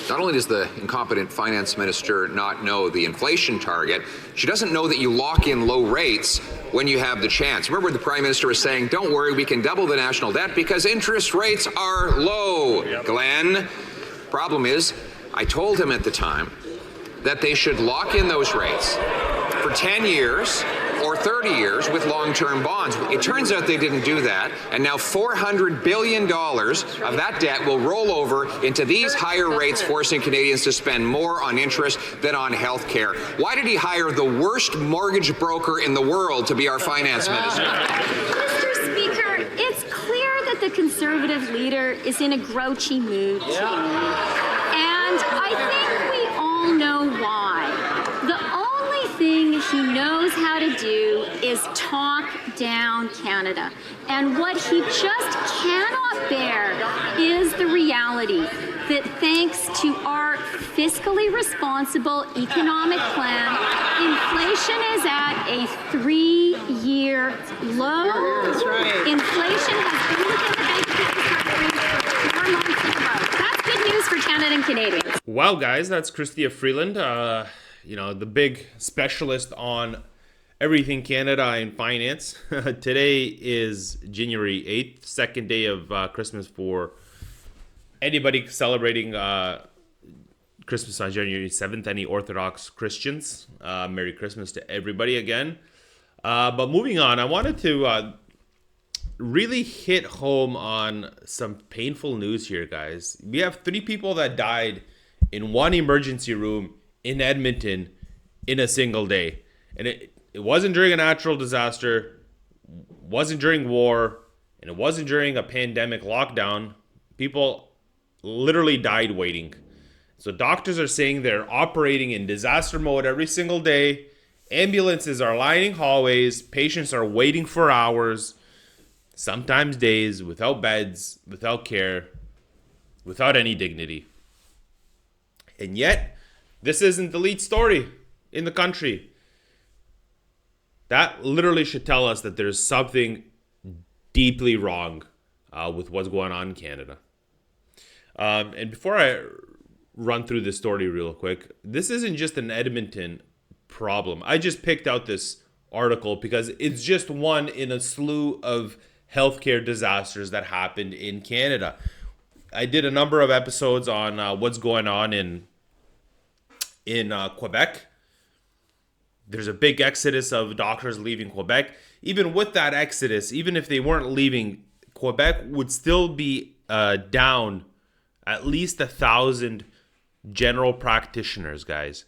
Not only does the incompetent finance minister not know the inflation target, she doesn't know that you lock in low rates when you have the chance. Remember, the Prime Minister was saying, don't worry, we can double the national debt because interest rates are low. Yep. Glenn, problem is, I told him at the time that they should lock in those rates for 10 years or 30 years with long-term bonds. It turns out they didn't do that, and now $400 billion of that debt will roll over into these higher rates, forcing Canadians to spend more on interest than on health care. Why did he hire the worst mortgage broker in the world to be our finance minister? Mr. Speaker, it's clear that the Conservative leader is in a grouchy mood today. And I think we all know why. The only thing he knows how to do is talk down Canada. And what he just cannot bear is the reality that thanks to our fiscally responsible economic plan, inflation is at a 3-year low. That's right. Inflation has been within the Bank of Canada's for 4 months in a row. That's good news for Canada and Canadians. Wow, guys, that's Chrystia Freeland, the big specialist on everything Canada and finance. Today is January 8th, second day of Christmas for anybody celebrating Christmas on January 7th, any Orthodox Christians. Merry Christmas to everybody again. But moving on, I wanted to really hit home on some painful news here, guys. We have 3 people that died in one emergency room in Edmonton in a single day. And it wasn't during a natural disaster, wasn't during war, and it wasn't during a pandemic lockdown. People literally died waiting. So doctors are saying they're operating in disaster mode every single day. Ambulances are lining hallways. Patients are waiting for hours, sometimes days, without beds, without care, without any dignity. And yet, this isn't the lead story in the country. That literally should tell us that there's something deeply wrong with what's going on in Canada. And before I run through this story real quick, this isn't just an Edmonton problem. I just picked out this article because it's just one in a slew of healthcare disasters that happened in Canada. I did a number of episodes on what's going on in Quebec. There's a big exodus of doctors leaving Quebec. Even with that exodus, even if they weren't leaving, Quebec would still be down at least 1,000 general practitioners, guys.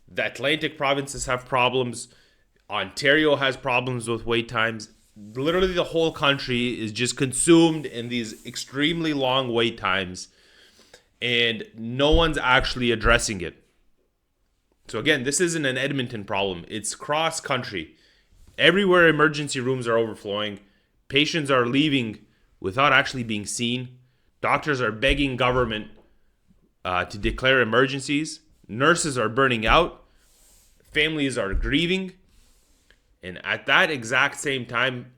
The Atlantic provinces have problems. Ontario has problems with wait times. Literally the whole country is just consumed in these extremely long wait times, and no one's actually addressing it. So again, this isn't an Edmonton problem. It's cross country. Everywhere emergency rooms are overflowing. Patients are leaving without actually being seen. Doctors are begging government to declare emergencies. Nurses are burning out. Families are grieving. And at that exact same time,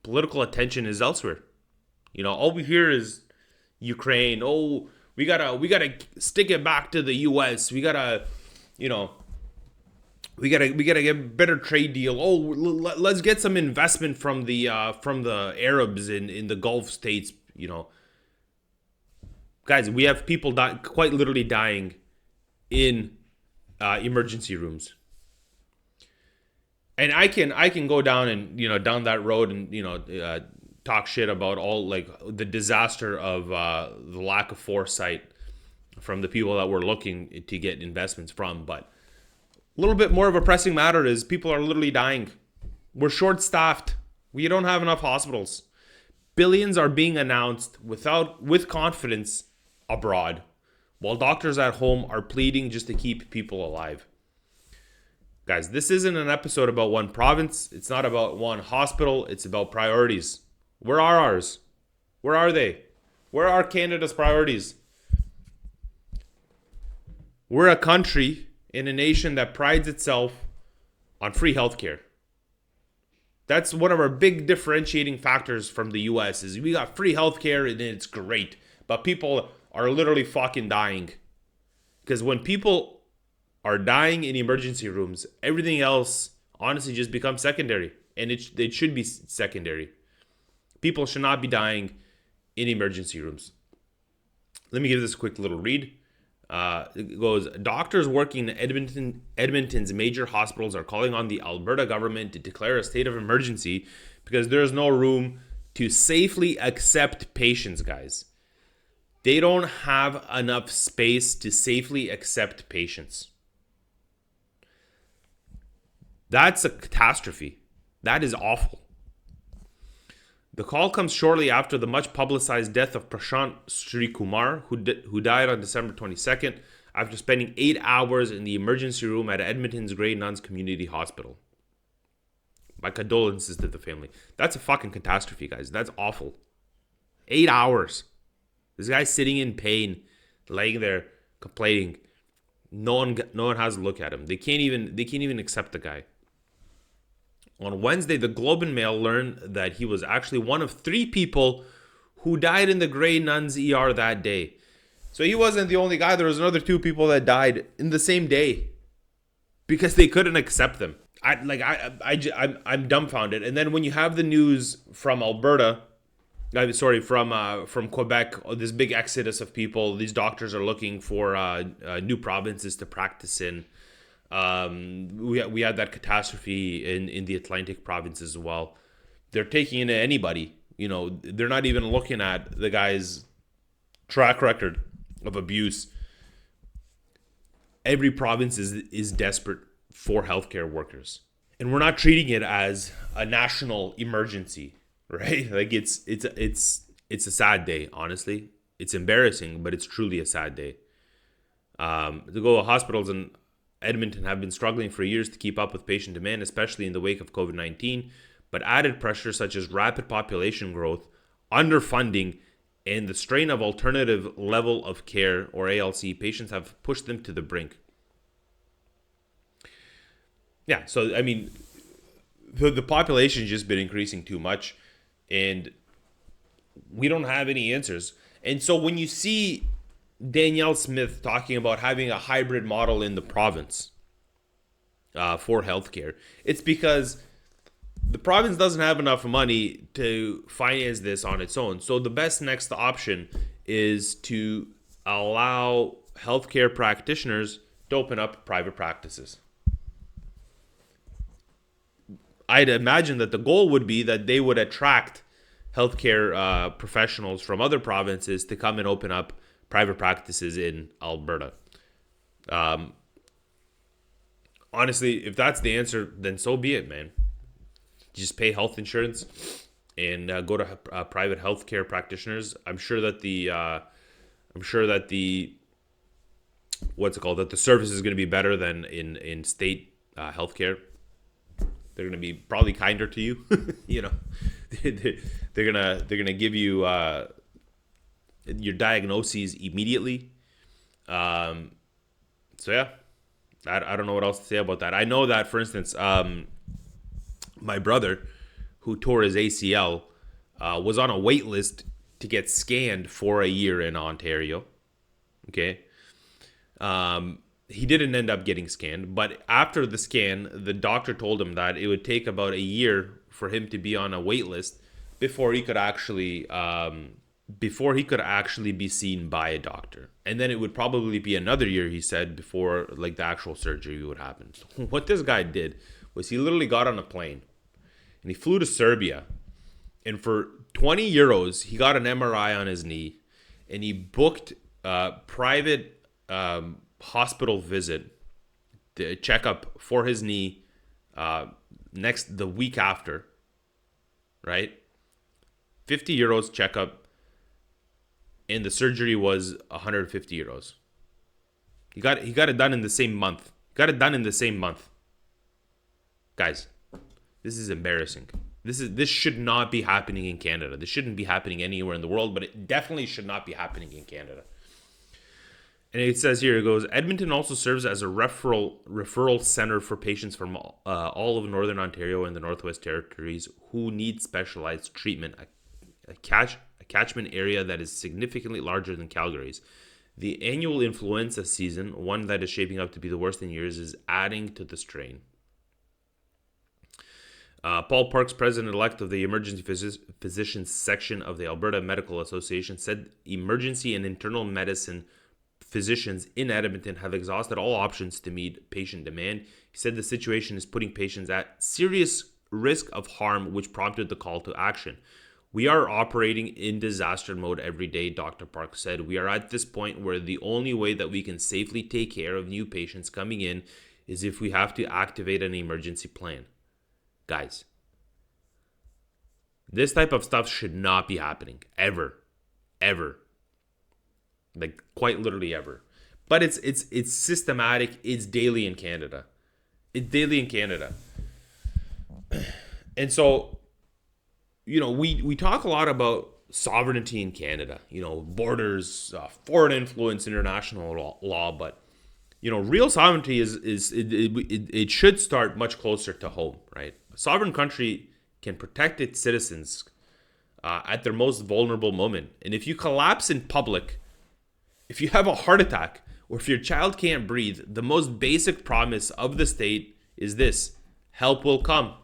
political attention is elsewhere. All we hear is Ukraine. Oh, we gotta stick it back to the U.S. We gotta get a better trade deal. Oh, let's get some investment from the Arabs in the Gulf states. Guys, we have people quite literally dying in emergency rooms. And I can go down and down that road and talk shit about all the disaster of the lack of foresight from the people that we're looking to get investments from. But a little bit more of a pressing matter is people are literally dying. We're short-staffed. We don't have enough hospitals. Billions are being announced with confidence abroad, while doctors at home are pleading just to keep people alive. Guys, this isn't an episode about one province. It's not about one hospital. It's about priorities. Where are ours? Where are they? Where are Canada's priorities? We're a country in a nation that prides itself on free healthcare. That's one of our big differentiating factors from the US is we got free healthcare and it's great, but people are literally fucking dying. Because when people are dying in emergency rooms, everything else honestly just becomes secondary. And it should be secondary. People should not be dying in emergency rooms. Let me give this a quick little read. It goes, doctors working in Edmonton's major hospitals are calling on the Alberta government to declare a state of emergency because there is no room to safely accept patients, guys. They don't have enough space to safely accept patients. That's a catastrophe. That is awful. The call comes shortly after the much publicized death of Prashant Srikumar, who died on December 22nd after spending 8 hours in the emergency room at Edmonton's Grey Nuns Community Hospital. My condolences to the family. That's a fucking catastrophe, guys. That's awful. 8 hours. This guy's sitting in pain, laying there, complaining. No one has a look at him. They can't even accept the guy. On Wednesday, the Globe and Mail learned that he was actually one of 3 people who died in the Grey Nuns ER that day. So he wasn't the only guy. There was another 2 people that died in the same day because they couldn't accept them. I'm dumbfounded. And then when you have the news from Alberta, from Quebec, this big exodus of people, these doctors are looking for new provinces to practice in. We had that catastrophe in the Atlantic province as well. They're taking in anybody. They're not even looking at the guy's track record of abuse. Every province is desperate for healthcare workers, and we're not treating it as a national emergency, right? Like it's a sad day. Honestly, it's embarrassing, but it's truly a sad day. Hospitals in Edmonton have been struggling for years to keep up with patient demand, especially in the wake of COVID-19, but added pressure such as rapid population growth, underfunding, and the strain of alternative level of care, or ALC, patients have pushed them to the brink. Yeah, so, I mean, the population has just been increasing too much, and we don't have any answers. And so when you see Danielle Smith talking about having a hybrid model in the province for healthcare, it's because the province doesn't have enough money to finance this on its own. So the best next option is to allow healthcare practitioners to open up private practices. I'd imagine that the goal would be that they would attract healthcare professionals from other provinces to come and open up private practices in Alberta. Honestly, if that's the answer, then so be it, man. Just pay health insurance and go to private healthcare practitioners. I'm sure that the service is going to be better than in state healthcare. They're going to be probably kinder to you. They're gonna give you your diagnoses immediately. So yeah, I don't know what else to say about that. I know that, for instance, my brother, who tore his ACL, was on a wait list to get scanned for a year in Ontario. Okay. He didn't end up getting scanned, but after the scan, the doctor told him that it would take about a year for him to be on a wait list before he could actually be seen by a doctor. And then it would probably be another year, he said, before the actual surgery would happen. So what this guy did was he literally got on a plane and he flew to Serbia, and for 20 euros, he got an MRI on his knee, and he booked a private hospital visit, the checkup for his knee the week after, right? 50 euros checkup, and the surgery was 150 euros. He got it done in the same month. Guys, this is embarrassing. This should not be happening in Canada. This shouldn't be happening anywhere in the world, but it definitely should not be happening in Canada. And it says here, it goes, Edmonton also serves as a referral center for patients from all of Northern Ontario and the Northwest Territories who need specialized treatment, a catchment area that is significantly larger than Calgary's. The annual influenza season, one that is shaping up to be the worst in years, is adding to the strain. Paul Parks, president-elect of the Emergency Physicians section of the Alberta Medical Association, said emergency and internal medicine physicians in Edmonton have exhausted all options to meet patient demand. He said the situation is putting patients at serious risk of harm, which prompted the call to action. We are operating in disaster mode every day, Dr. Park said. We are at this point where the only way that we can safely take care of new patients coming in is if we have to activate an emergency plan. Guys, this type of stuff should not be happening. Ever. Like, quite literally ever. But it's systematic. It's daily in Canada. And so, we talk a lot about sovereignty in Canada, borders, foreign influence, international law, but real sovereignty it should start much closer to home, right? A sovereign country can protect its citizens at their most vulnerable moment. And if you collapse in public, if you have a heart attack, or if your child can't breathe, the most basic promise of the state is this: help will come.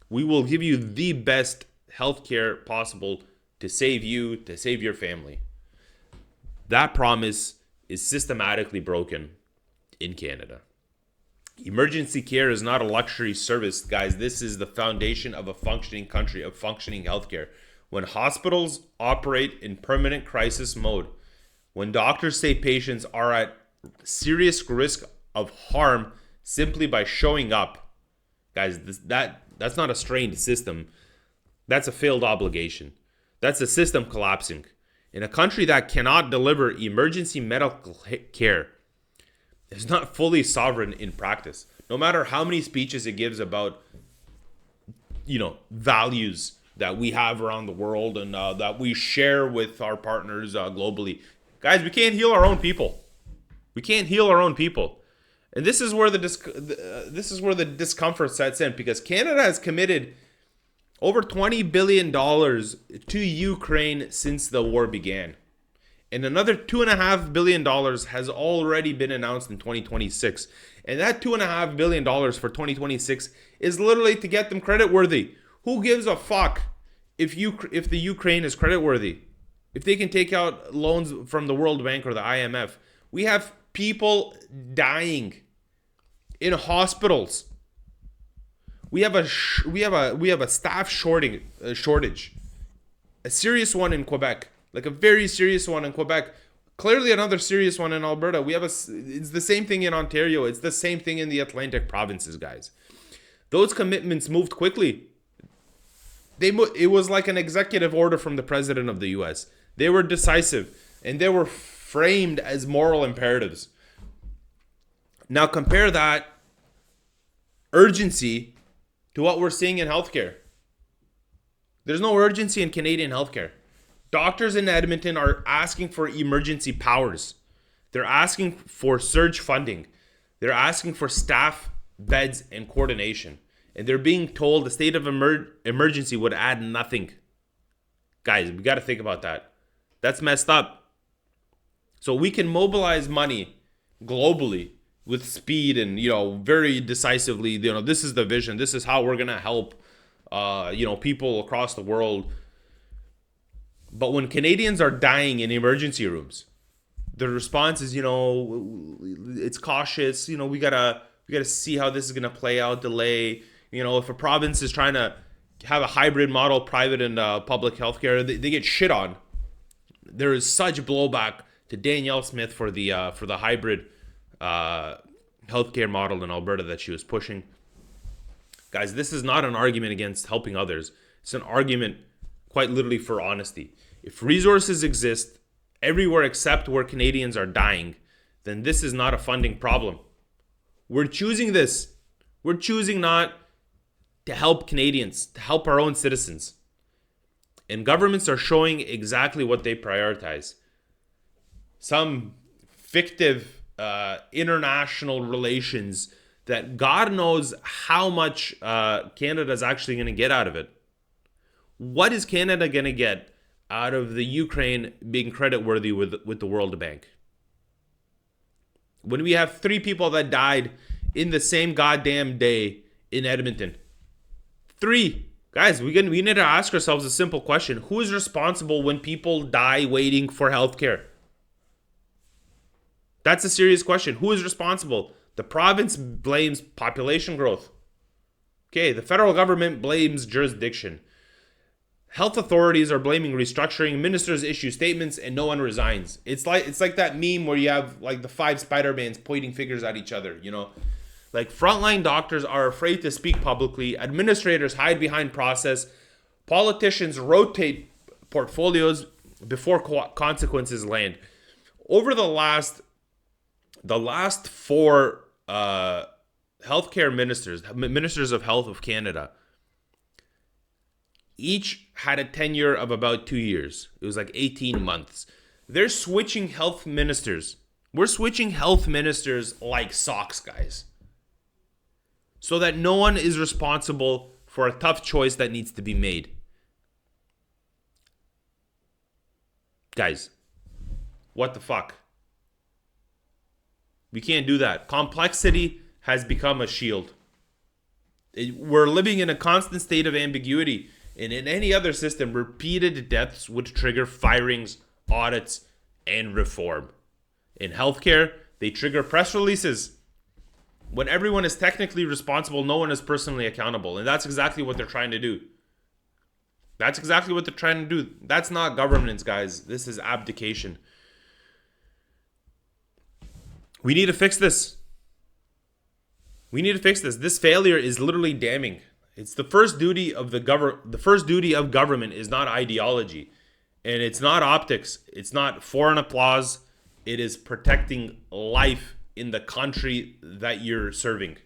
We will give you the best healthcare possible to save you, to save your family. That promise is systematically broken in Canada. Emergency care is not a luxury service, guys. This is the foundation of a functioning country, of functioning healthcare. When hospitals operate in permanent crisis mode, when doctors say patients are at serious risk of harm simply by showing up, guys, that's not a strained system. That's a failed obligation. That's a system collapsing. In a country that cannot deliver emergency medical care, is not fully sovereign in practice. No matter how many speeches it gives about, values that we have around the world and that we share with our partners globally. Guys, we can't heal our own people. And this is where the discomfort sets in, because Canada has committed over $20 billion to Ukraine since the war began. And another $2.5 billion has already been announced in 2026. And that $2.5 billion for 2026 is literally to get them creditworthy. Who gives a fuck if the Ukraine is creditworthy? If they can take out loans from the World Bank or the IMF? We have people dying in hospitals. We have a staff shortage, a serious one in Quebec. Like a very serious one in Quebec. Clearly another serious one in Alberta. It's the same thing in Ontario. It's the same thing in the Atlantic provinces, guys. Those commitments moved quickly. It was like an executive order from the president of the US. They were decisive, and they were framed as moral imperatives. Now compare that urgency to what we're seeing in healthcare. There's no urgency in Canadian healthcare. Doctors in Edmonton are asking for emergency powers. They're asking for surge funding. They're asking for staff, beds, and coordination. And they're being told the state of emergency would add nothing. Guys, we got to think about that. That's messed up. So we can mobilize money globally with speed and, very decisively. This is the vision. This is how we're going to help, people across the world. But when Canadians are dying in emergency rooms, the response is, it's cautious. We gotta see how this is gonna play out. Delay. If a province is trying to have a hybrid model, private and public healthcare, they get shit on. There is such blowback to Danielle Smith for the hybrid healthcare model in Alberta that she was pushing. Guys, this is not an argument against helping others. It's an argument quite literally for honesty. If resources exist everywhere except where Canadians are dying, then this is not a funding problem. We're choosing this. We're choosing not to help Canadians, to help our own citizens. And governments are showing exactly what they prioritize. Some fictive international relations that God knows how much Canada's actually going to get out of it. What is Canada going to get out of the Ukraine being creditworthy with the World Bank? When we have 3 people that died in the same goddamn day in Edmonton. 3. Guys, we need to ask ourselves a simple question. Who is responsible when people die waiting for healthcare? That's a serious question. Who is responsible? The province blames population growth. Okay, the federal government blames jurisdiction. Health authorities are blaming restructuring. Ministers issue statements and no one resigns. It's like that meme where you have like the 5 Spider-Mans pointing fingers at each other, you know? Like frontline doctors are afraid to speak publicly. Administrators hide behind process. Politicians rotate portfolios before consequences land. Over the last 4 healthcare ministers of health of Canada, each had a tenure of about 2 years. It was like 18 months. They're switching health ministers. We're switching health ministers like socks, guys. So that no one is responsible for a tough choice that needs to be made. Guys, what the fuck? We can't do that. Complexity has become a shield. We're living in a constant state of ambiguity. And in any other system, repeated deaths would trigger firings, audits, and reform. In healthcare, they trigger press releases. When everyone is technically responsible, no one is personally accountable. And that's exactly what they're trying to do. That's exactly what they're trying to do. That's not governance, guys. This is abdication. We need to fix this. We need to fix this. This failure is literally damning. It's the first duty of the first duty of government is not ideology. And it's not optics. It's not foreign applause. It is protecting life in the country that you're serving.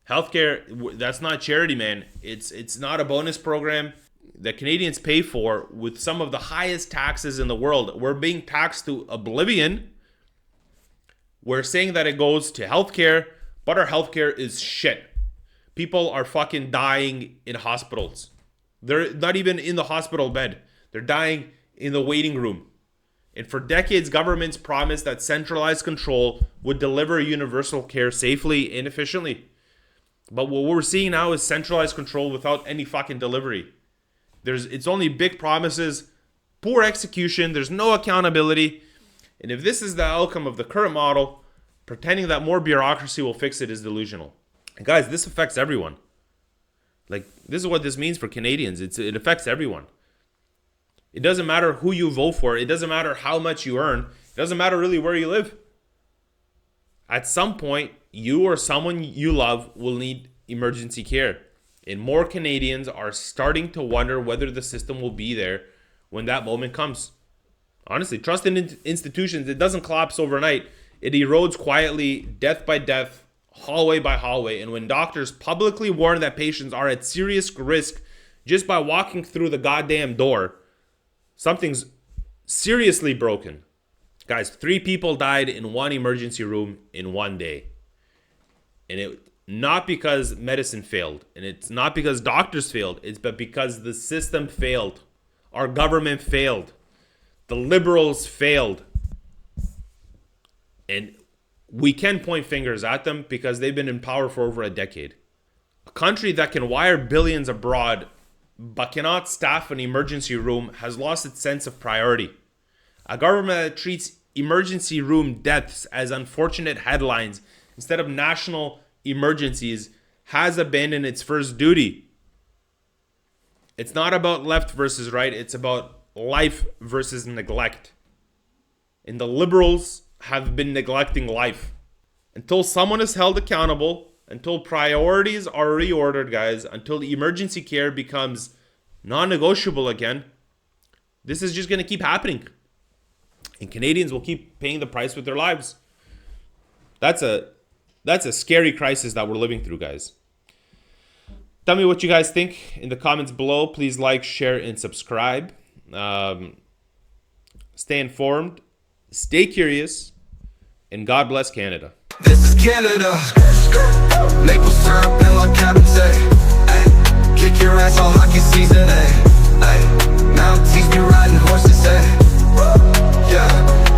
Healthcare, that's not charity, man. It's not a bonus program that Canadians pay for with some of the highest taxes in the world. We're being taxed to oblivion. We're saying that it goes to healthcare, but our healthcare is shit. People are fucking dying in hospitals. They're not even in the hospital bed. They're dying in the waiting room. And for decades, governments promised that centralized control would deliver universal care safely and efficiently. But what we're seeing now is centralized control without any fucking delivery. It's only big promises, poor execution, there's no accountability. And if this is the outcome of the current model, pretending that more bureaucracy will fix it is delusional. And guys, this affects everyone. Like, this is what this means for Canadians. It affects everyone. It doesn't matter who you vote for. It doesn't matter how much you earn. It doesn't matter really where you live. At some point, you or someone you love will need emergency care. And more Canadians are starting to wonder whether the system will be there when that moment comes. Honestly, trust in institutions, it doesn't collapse overnight. It erodes quietly, death by death, hallway by hallway. And when doctors publicly warn that patients are at serious risk just by walking through the goddamn door, something's seriously broken. Guys, 3 people died in one emergency room in one day. And it not because medicine failed. And it's not because doctors failed. It's but because the system failed. Our government failed. The Liberals failed. And we can point fingers at them because they've been in power for over a decade. A country that can wire billions abroad but cannot staff an emergency room has lost its sense of priority. A government that treats emergency room deaths as unfortunate headlines instead of national emergencies has abandoned its first duty. It's not about left versus right, it's about life versus neglect. And the Liberals have been neglecting life. Until someone is held accountable, until priorities are reordered, guys, until emergency care becomes non-negotiable again, this is just going to keep happening. And Canadians will keep paying the price with their lives. That's a scary crisis that we're living through, guys. Tell me what you guys think in the comments below. Please like, share, and subscribe. Stay informed, stay curious, and God bless Canada. This is Canada. Maple syrup and like Captain say, ay, kick your ass all hockey season, ay, ay. Now teach me riding horses, ay, yeah.